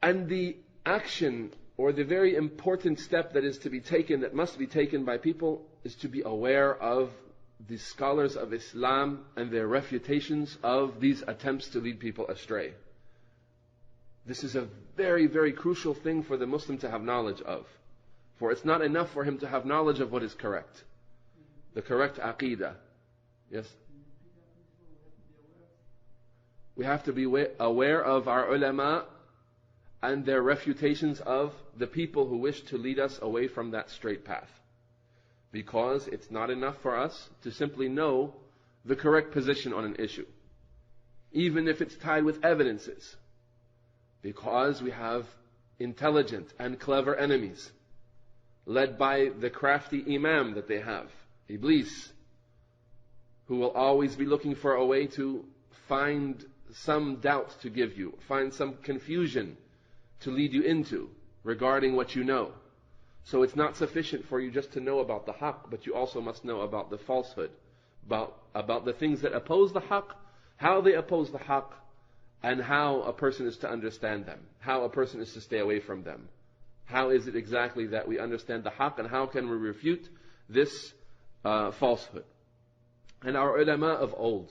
And the action or the very important step that is to be taken, that must be taken by people, is to be aware of the scholars of Islam and their refutations of these attempts to lead people astray. This is a very, very crucial thing for the Muslim to have knowledge of. For it's not enough for him to have knowledge of what is correct. The correct aqeedah. Yes? We have to be aware of our ulama and their refutations of the people who wish to lead us away from that straight path. Because it's not enough for us to simply know the correct position on an issue, even if it's tied with evidences. Because we have intelligent and clever enemies, led by the crafty imam that they have, Iblis, who will always be looking for a way to find some doubt to give you, find some confusion to lead you into regarding what you know. So it's not sufficient for you just to know about the haqq, but you also must know about the falsehood, about the things that oppose the haqq, how they oppose the haqq, and how a person is to understand them, how a person is to stay away from them. How is it exactly that we understand the haqq, and how can we refute this falsehood? And our ulama of old,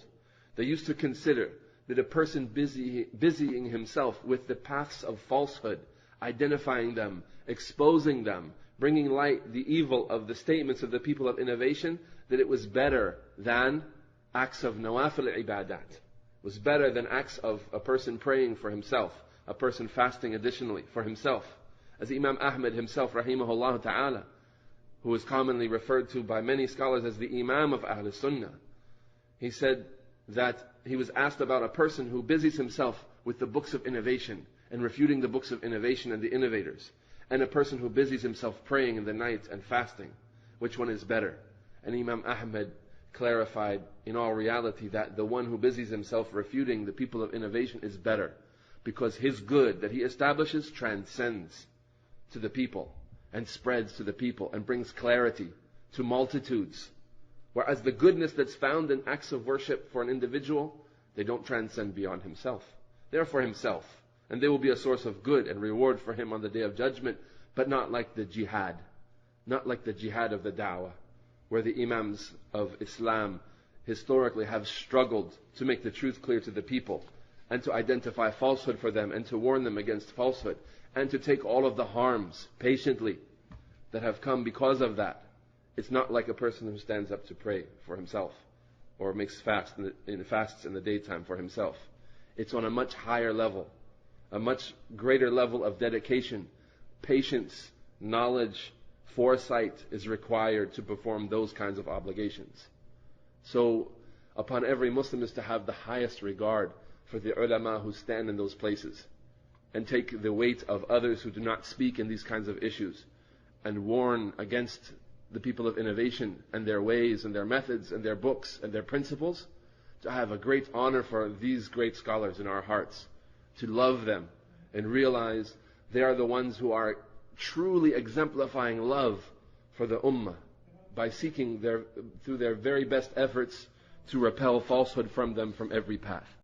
they used to consider that a person busying himself with the paths of falsehood, identifying them, exposing them, bringing light the evil of the statements of the people of innovation, that it was better than acts of nawafil ibadat. It was better than acts of a person praying for himself, a person fasting additionally for himself. As Imam Ahmad himself, rahimahullah ta'ala, who is commonly referred to by many scholars as the Imam of Ahl Sunnah, he said that he was asked about a person who busies himself with the books of innovation and refuting the books of innovation and the innovators, and a person who busies himself praying in the night and fasting. Which one is better? And Imam Ahmad clarified in all reality that the one who busies himself refuting the people of innovation is better, because his good that he establishes transcends to the people and spreads to the people and brings clarity to multitudes. Whereas the goodness that's found in acts of worship for an individual, they don't transcend beyond himself. They're for himself, and they will be a source of good and reward for him on the Day of Judgment, but not like the jihad. Not like the jihad of the da'wah, where the imams of Islam historically have struggled to make the truth clear to the people, and to identify falsehood for them, and to warn them against falsehood, and to take all of the harms patiently that have come because of that. It's not like a person who stands up to pray for himself, or makes fasts in the daytime for himself. It's on a much higher level, a much greater level of dedication. Patience, knowledge, foresight is required to perform those kinds of obligations. So, upon every Muslim is to have the highest regard for the ulama who stand in those places, and take the weight of others who do not speak in these kinds of issues, and warn against the people of innovation and their ways and their methods and their books and their principles. To have a great honor for these great scholars in our hearts, to love them and realize they are the ones who are truly exemplifying love for the ummah by seeking through their very best efforts to repel falsehood from them from every path.